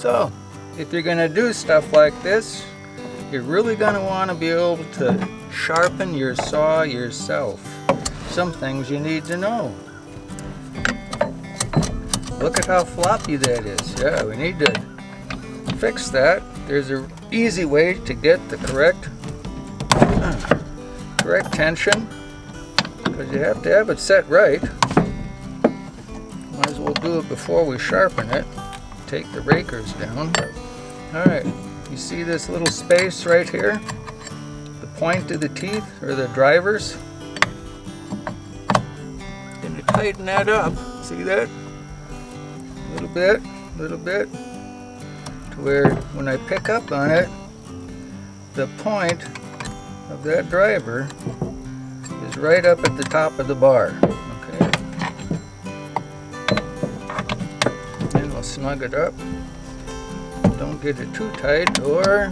So, if you're going to do stuff like this, you're really going to want to be able to sharpen your saw yourself. Some things you need to know. Look at how floppy that is. Yeah, we need to fix that. There's an easy way to get the correct tension, because you have to have it set right. Might as well do it before we sharpen it. Take the rakers down. Alright, you see this little space right here? The point of the teeth, or the drivers? Going to tighten that up. See that? A little bit, to where when I pick up on it, the point of that driver is right up at the top of the bar. Okay. Then we'll snug it up. Don't get it too tight, or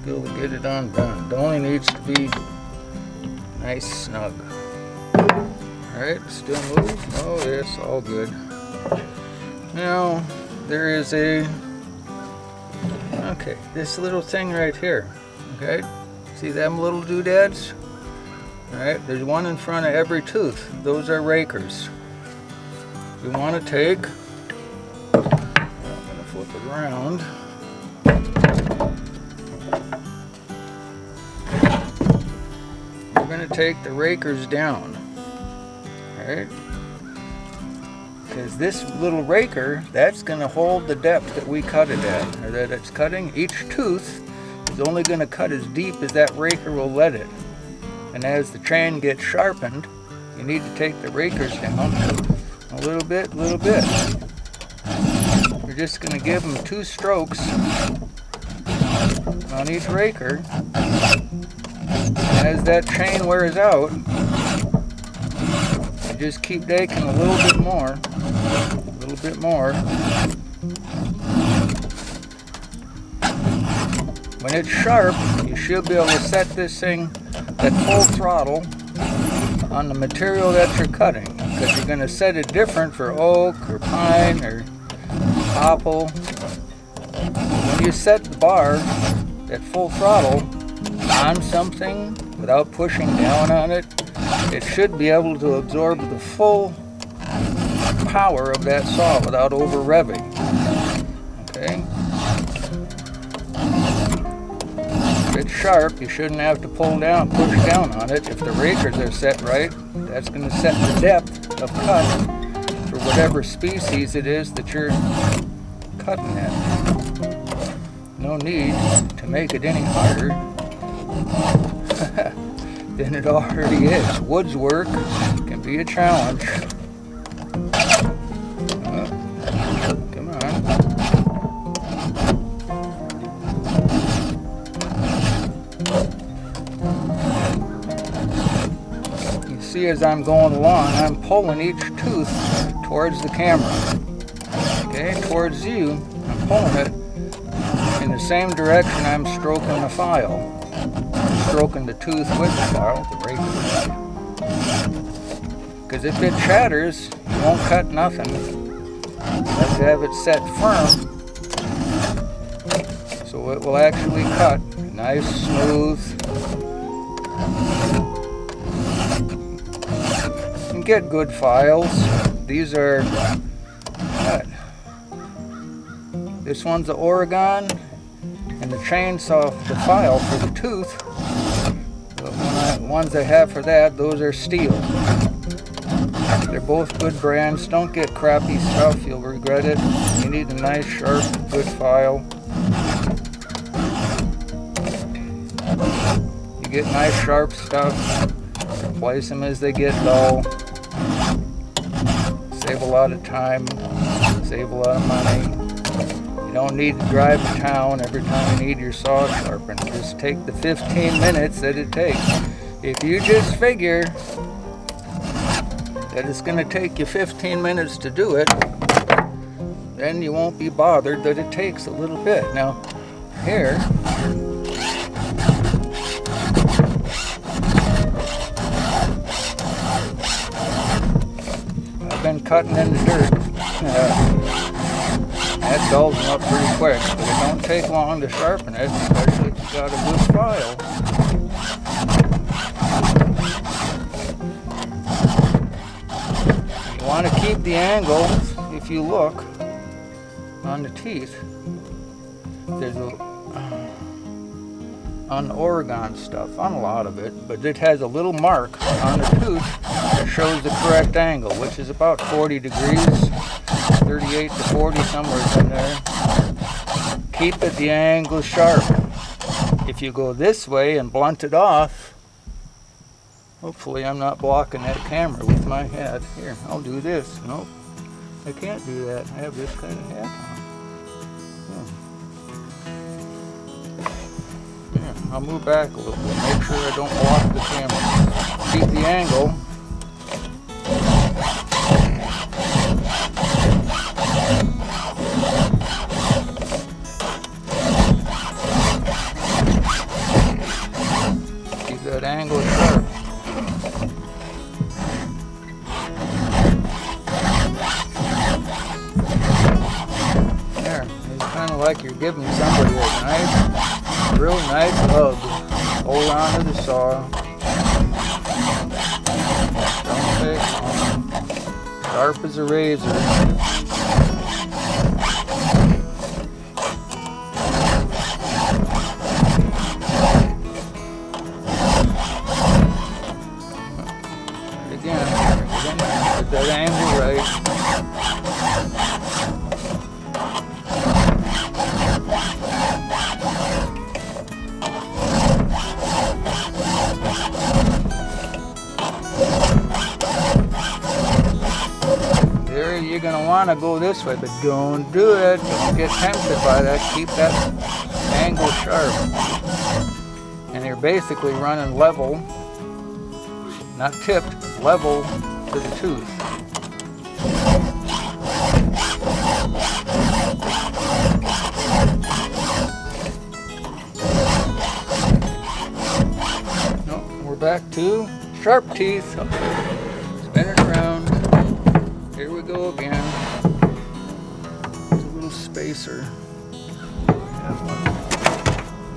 you'll get it undone. It only needs to be nice snug. Alright, still move. Oh yes, all good. Now, there is this little thing right here. Okay, see them little doodads? Alright, there's one in front of every tooth. Those are rakers. You want to take, I'm going to flip it around. You're going to take the rakers down. Alright? Because this little raker, that's going to hold the depth that we cut it at, or that it's cutting. Each tooth is only going to cut as deep as that raker will let it. And as the chain gets sharpened, you need to take the rakers down a little bit, You're just going to give them 2 strokes on each raker. As that chain wears out, you just keep taking a little bit more. When it's sharp, you should be able to set this thing at full throttle on the material that you're cutting, because you're going to set it different for oak or pine or apple. When you set the bar at full throttle on something without pushing down on it, it should be able to absorb the full power of that saw without over revving. Okay? If it's sharp, you shouldn't have to push down on it. If the rakers are set right, that's going to set the depth of cut for whatever species it is that you're cutting at. No need to make it any harder than it already is. Wood's work can be a challenge. Come on. You see, as I'm going along, I'm pulling each tooth towards the camera. Okay, towards you. I'm pulling it in the same direction I'm stroking the file. Stroking the tooth with the file, the raker. Because if it shatters, you won't cut nothing. You have to have it set firm, so it will actually cut nice, smooth, and get good files. These are what? This one's the Oregon, and the chainsaw, the file for the tooth. The ones I have for that, those are steel. They're both good brands. Don't get crappy stuff, you'll regret it. You need a nice, sharp, good file. You get nice, sharp stuff, replace them as they get dull. Save a lot of time, save a lot of money. You don't need to drive to town every time you need your saw sharpened. Just take the 15 minutes that it takes. If you just figure that it's going to take you 15 minutes to do it, then you won't be bothered that it takes a little bit. Now, here, I've been cutting in the dirt That dulls them up pretty quick, but it don't take long to sharpen it, especially if you got a good file. You want to keep the angle. If you look on the teeth, there's on the Oregon stuff, on a lot of it, but it has a little mark on the tooth that shows the correct angle, which is about 40 degrees, 38 to 40, somewhere in there. Keep it the angle sharp. If you go this way and blunt it off, hopefully I'm not blocking that camera with my hat. Here, I'll do this. Nope, I can't do that. I have this kind of hat on. I'll move back a little bit, make sure I don't block the camera. Keep the angle. Keep that angle sharp. There, it's kind of like you're giving somebody a knife. Real nice hug. Hold on to the saw. Don't take long. Sharp as a razor. Again, get that angle right. You're going to want to go this way, but don't do it. Don't get tempted by that. Keep that angle sharp. And you're basically running level, not tipped, level to the tooth. No, we're back to sharp teeth. Spin it around. Here we go again. It's a little spacer. Have one.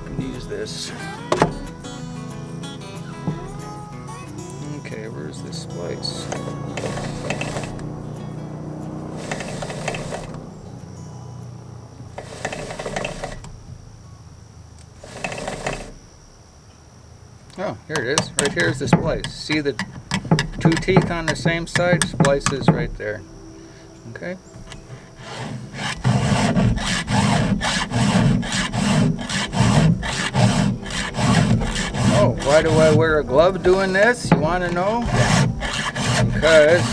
You can use this. Okay, where's this splice? Oh, here it is. Right here is the splice. See the two teeth on the same side? Splices right there. Okay. Oh, why do I wear a glove doing this? You want to know? Because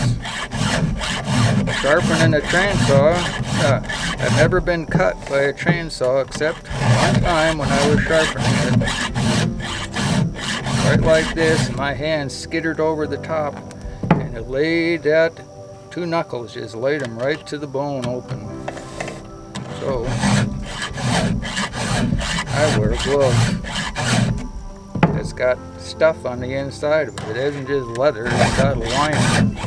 sharpening a train saw, I've never been cut by a chainsaw except one time when I was sharpening it. Right like this, and my hand skittered over the top, and it laid that two knuckles, just laid them right to the bone open. So, I wear a glove. It's got stuff on the inside of it. It isn't just leather, it's got a lining.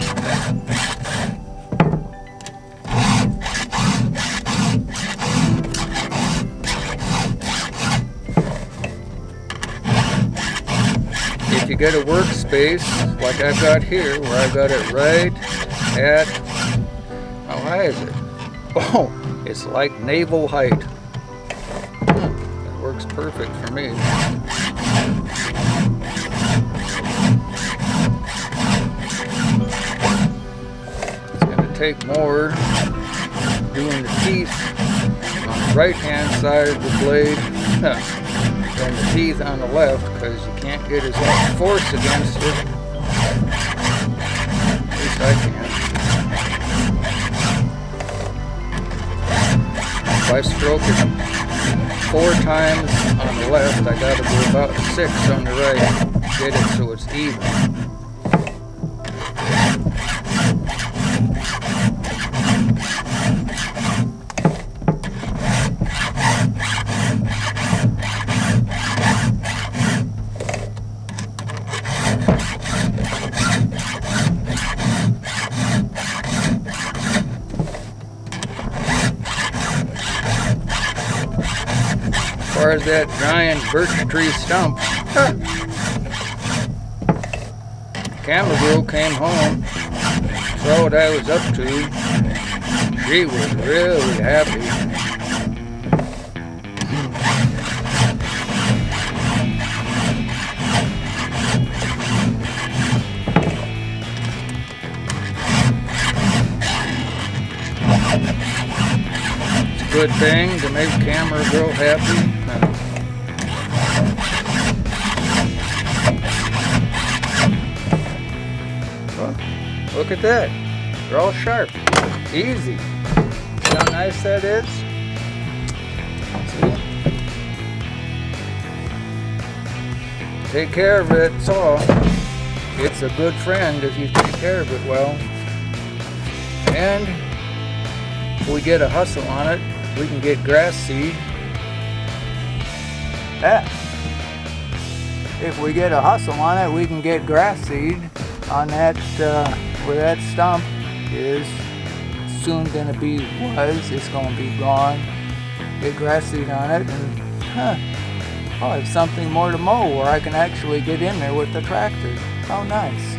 If you get a workspace like I've got here, where I've got it right at, how high is it? Oh, it's like navel height. That works perfect for me. It's going to take more doing the teeth on the right hand side of the blade than the teeth on the left, because you can't get as much force against it. At least I can't. If I stroke it 4 times on the left, I gotta go about 6 on the right. Get it so it's even. far as that giant birch tree stump, camera girl came home, saw what I was up to. She was really happy. It's a good thing to make camera girl happy. Look at that. They're all sharp. Easy. See how nice that is? See? Take care of it, saw. It's a good friend if you take care of it well. And if we get a hustle on it, we can get grass seed. If we get a hustle on it, we can get grass seed on that, where that stump is soon going to be, it's going to be gone. Get grass seed on it, and I'll have something more to mow where I can actually get in there with the tractor. How nice.